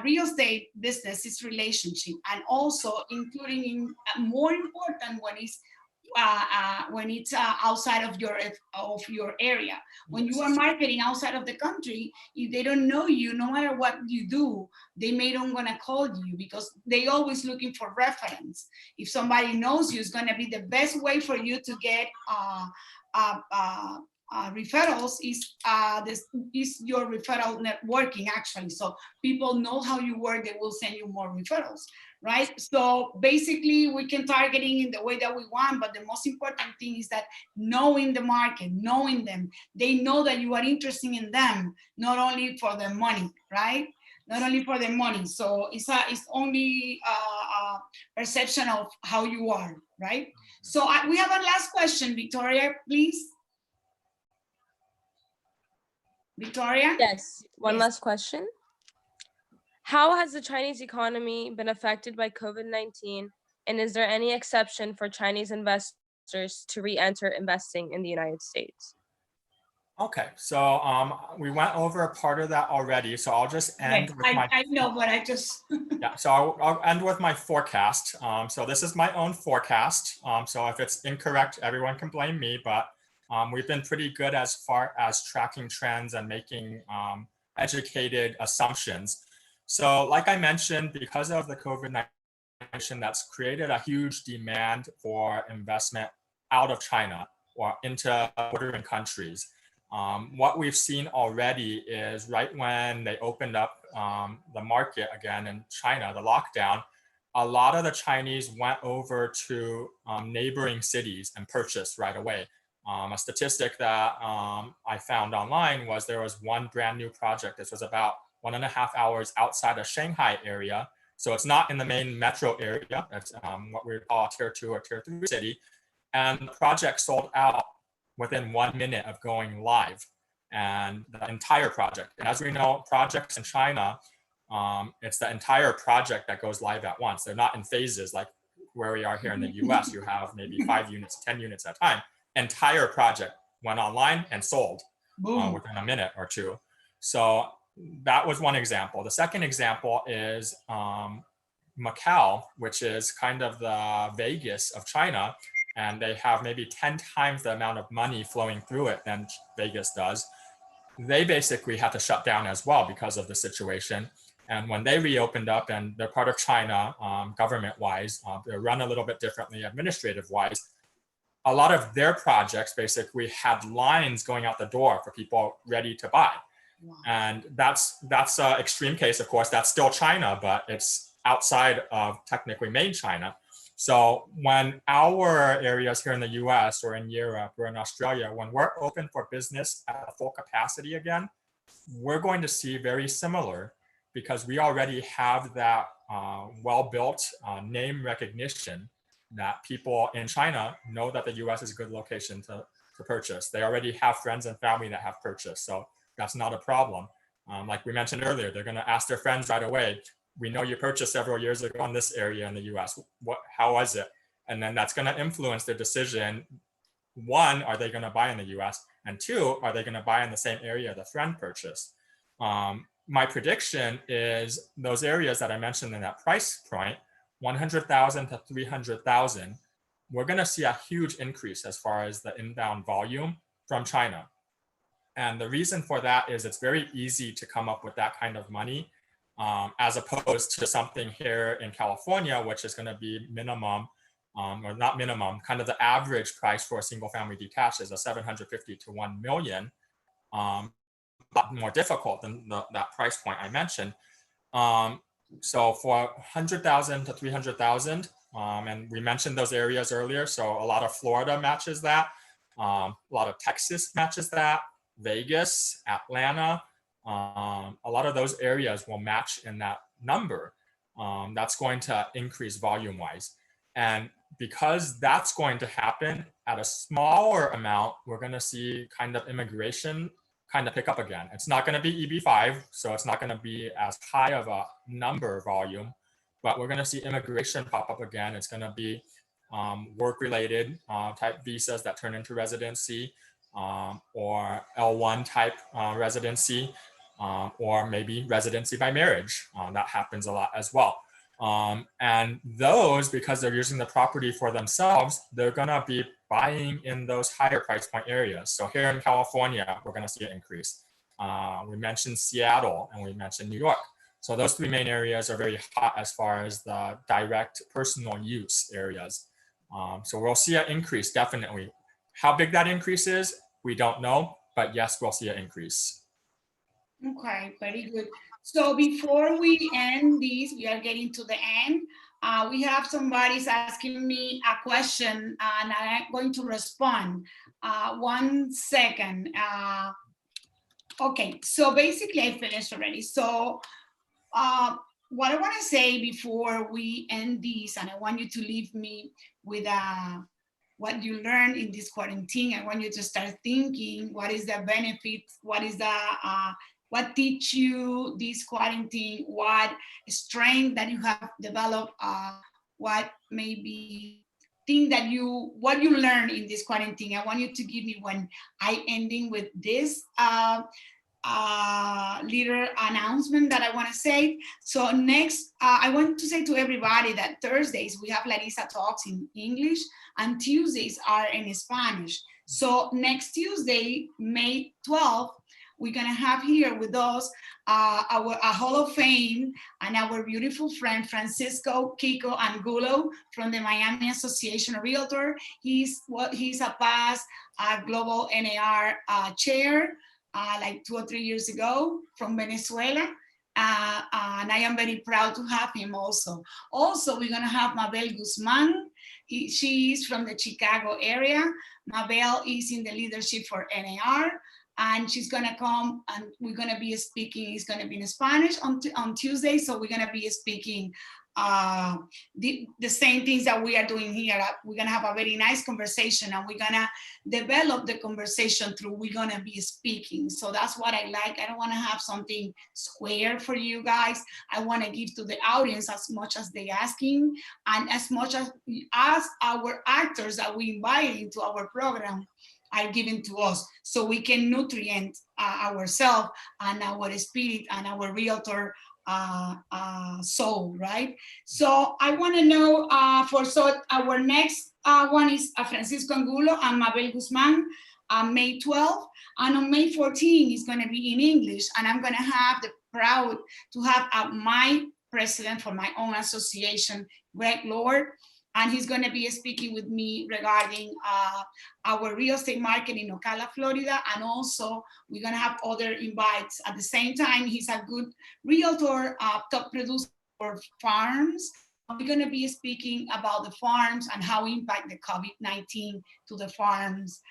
Real estate business is relationship, and also including in more important when it's outside of your area. When you are marketing outside of the country, if they don't know you, no matter what you do, they may not gonna call you because they always looking for reference. If somebody knows you, it's gonna be the best way for you to get referrals is your referral networking, actually. So people know how you work, they will send you more referrals, right? So basically we can targeting in the way that we want, but the most important thing is that knowing the market, knowing them, they know that you are interested in them, not only for the money, right? Not only for the money. So it's only a perception of how you are, right? So we have a last question, Victoria, please. Victoria? Yes, one Yes. last question. How has the Chinese economy been affected by COVID-19? And is there any exception for Chinese investors to re-enter investing in the United States? Okay, so we went over part of that already. So I'll just end with my. I know, but I just. Yeah, so I'll end with my forecast. So this is my own forecast. So if it's incorrect, everyone can blame me, but we've been pretty good as far as tracking trends and making educated assumptions. So like I mentioned, because of the COVID-19, that's created a huge demand for investment out of China or into bordering countries. What we've seen already is right when they opened up the market again in China, the lockdown, a lot of the Chinese went over to neighboring cities and purchased right away. A statistic that I found online was there was one brand new project. This was about 1.5 hours outside of Shanghai area So it's not in the main metro area. That's what we call a tier 2 or tier 3 city. And the project sold out within 1 minute of going live, and the entire project. And as we know, projects in China, it's the entire project that goes live at once. They're not in phases like where we are here in the US. You have maybe 5 units, 10 units at a time. Entire project went online and sold within a minute or two. So that was one example. The second example is Macau, which is kind of the Vegas of China. And they have maybe 10 times the amount of money flowing through it than Vegas does. They basically had to shut down as well because of the situation. And when they reopened up, and they're part of China government-wise, they're run a little bit differently administrative-wise. A lot of their projects basically had lines going out the door for people ready to buy. Wow. And that's an extreme case, of course. That's still China, but it's outside of technically made China. So when our areas here in the US or in Europe or in Australia, when we're open for business at full capacity again, we're going to see very similar, because we already have that well-built name recognition that people in China know that the US is a good location to purchase. They already have friends and family that have purchased, so that's not a problem. Like we mentioned earlier, they're gonna ask their friends right away, we know you purchased several years ago in this area in the US. How was it? And then that's going to influence their decision. One, are they going to buy in the US? And two, are they going to buy in the same area the friend purchased? My prediction is those areas that I mentioned in that price point, 100,000 to 300,000, we're going to see a huge increase as far as the inbound volume from China. And the reason for that is it's very easy to come up with that kind of money. As opposed to something here in California, which is going to be minimum, or not minimum, kind of the average price for a single family detached is a 750 to 1 million, a lot more difficult than that price point I mentioned. So for 100,000 to 300,000, and we mentioned those areas earlier, so a lot of Florida matches that, a lot of Texas matches that, Vegas, Atlanta, a lot of those areas will match in that number. That's going to increase volume wise. And because that's going to happen at a smaller amount, we're going to see kind of immigration kind of pick up again. It's not going to be EB5, so it's not going to be as high of a number volume, but we're going to see immigration pop up again. It's going to be work-related type visas that turn into residency, or L1 type residency, or maybe residency by marriage. That happens a lot as well. And those, because they're using the property for themselves, they're gonna be buying in those higher price point areas. So here in California, we're gonna see an increase. We mentioned Seattle and we mentioned New York. So those three main areas are very hot as far as the direct personal use areas. So we'll see an increase, definitely. How big that increase is, we don't know, but yes, we'll see an increase. Okay, very good. So before we end this, we are getting to the end. We have somebody's asking me a question and I'm going to respond. 1 second. Okay, so basically I finished already. So what I want to say before we end this, and I want you to leave me with what you learned in this quarantine. I want you to start thinking, what is the benefit? What is the what teach you this quarantine? What strength that you have developed? What maybe thing that what you learned in this quarantine? I want you to give me when I ending with this little announcement that I want to say. So next, I want to say to everybody that Thursdays we have Larissa Talks in English and Tuesdays are in Spanish. So next Tuesday, May 12th, we're gonna have here with us our Hall of Fame and our beautiful friend Francisco Kiko Angulo from the Miami Association of Realtors. He's a past global NAR chair like 2 or 3 years ago from Venezuela. And I am very proud to have him also. Also, we're gonna have Mabel Guzman. She is from the Chicago area. Mabel is in the leadership for NAR. and she's gonna come and we're gonna be speaking, it's gonna be in Spanish on Tuesday, so we're gonna be speaking the same things that we are doing here. We're gonna have a very nice conversation, and we're gonna develop the conversation through we're gonna be speaking. So that's what I like. I don't wanna have something square for you guys. I wanna give to the audience as much as they asking, and as much as our actors that we invite into our program are given to us, so we can nutrient ourselves and our spirit and our realtor soul, right? So I want to know our next one is Francisco Angulo and Mabel Guzman on May 12th, and on May 14th is going to be in English, and I'm going to have the proud to have my president for my own association, Greg Lord, and he's going to be speaking with me regarding our real estate market in Ocala, Florida, and also we're going to have other invites. At the same time, he's a good realtor, top producer for farms. We're going to be speaking about the farms and how impact the COVID-19 to the farms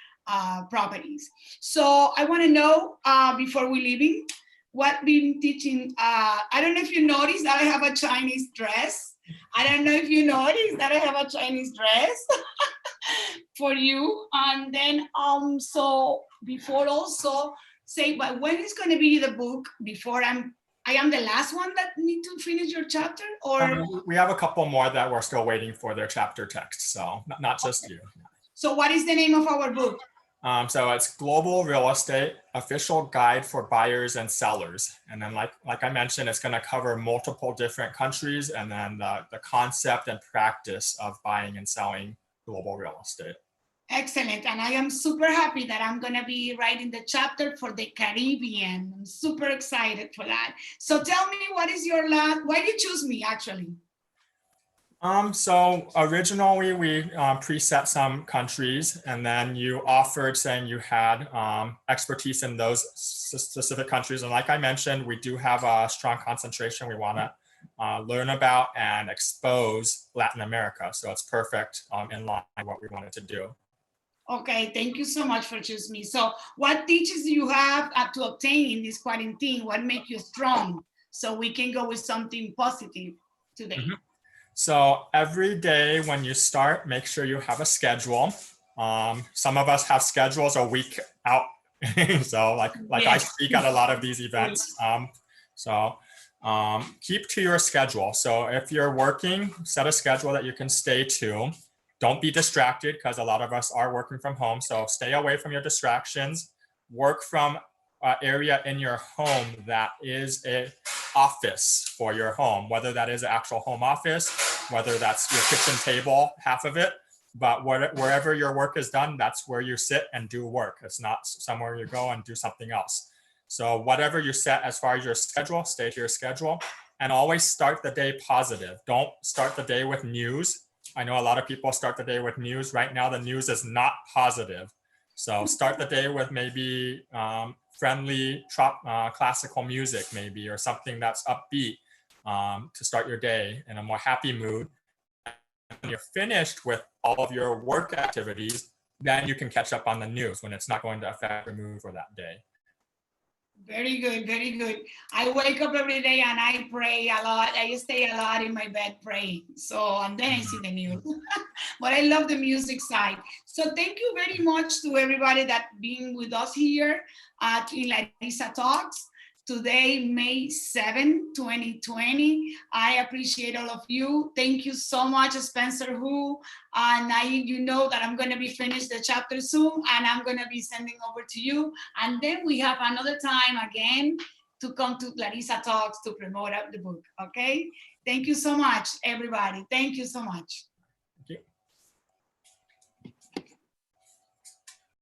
properties. So I want to know, before we leaving, what we've been teaching. I don't know if you noticed that I have a Chinese dress. I don't know if you noticed that I have a Chinese dress for you. And then, so before also say, but when is going to be the book? Before I am the last one that need to finish your chapter, or? We have a couple more that we're still waiting for their chapter text. So not just you. So what is the name of our book? So it's Global Real Estate, Official Guide for Buyers and Sellers. And then like I mentioned, it's going to cover multiple different countries, and then the concept and practice of buying and selling global real estate. Excellent. And I am super happy that I'm going to be writing the chapter for the Caribbean. I'm super excited for that. So tell me, what is your why did you choose me actually? So originally we preset some countries, and then you offered saying you had expertise in those specific countries. And like I mentioned, we do have a strong concentration we want to learn about and expose Latin America. So it's perfect in line with what we wanted to do. Okay, thank you so much for choosing me. So what teachers do you have to obtain in this quarantine? What makes you strong? So we can go with something positive today. Mm-hmm. So every day when you start, make sure you have a schedule. Some of us have schedules a week out. So like yes. I speak at a lot of these events. Keep to your schedule. So if you're working, set a schedule that you can stay to. Don't be distracted, because a lot of us are working from home. So stay away from your distractions. Work from an area in your home that is an office for your home, whether that is an actual home office, whether that's your kitchen table, half of it, but wherever your work is done, that's where you sit and do work. It's not somewhere you go and do something else. So whatever you set as far as your schedule, stay to your schedule, and always start the day positive. Don't start the day with news. I know a lot of people start the day with news. Right now, the news is not positive. So start the day with maybe friendly classical music, maybe, or something that's upbeat to start your day in a more happy mood. When you're finished with all of your work activities, then you can catch up on the news when it's not going to affect your mood for that day. Very good, very good. I wake up every day and I pray a lot. I stay a lot in my bed praying. So, and then I see the news. But I love the music side. So thank you very much to everybody that being with us here at Larissa Talks. Today, May 7, 2020. I appreciate all of you. Thank you so much, Spencer Hu. And you know that I'm going to be finished the chapter soon, and I'm going to be sending over to you. And then we have another time again to come to Larissa Talks to promote the book, okay? Thank you so much, everybody. Thank you so much.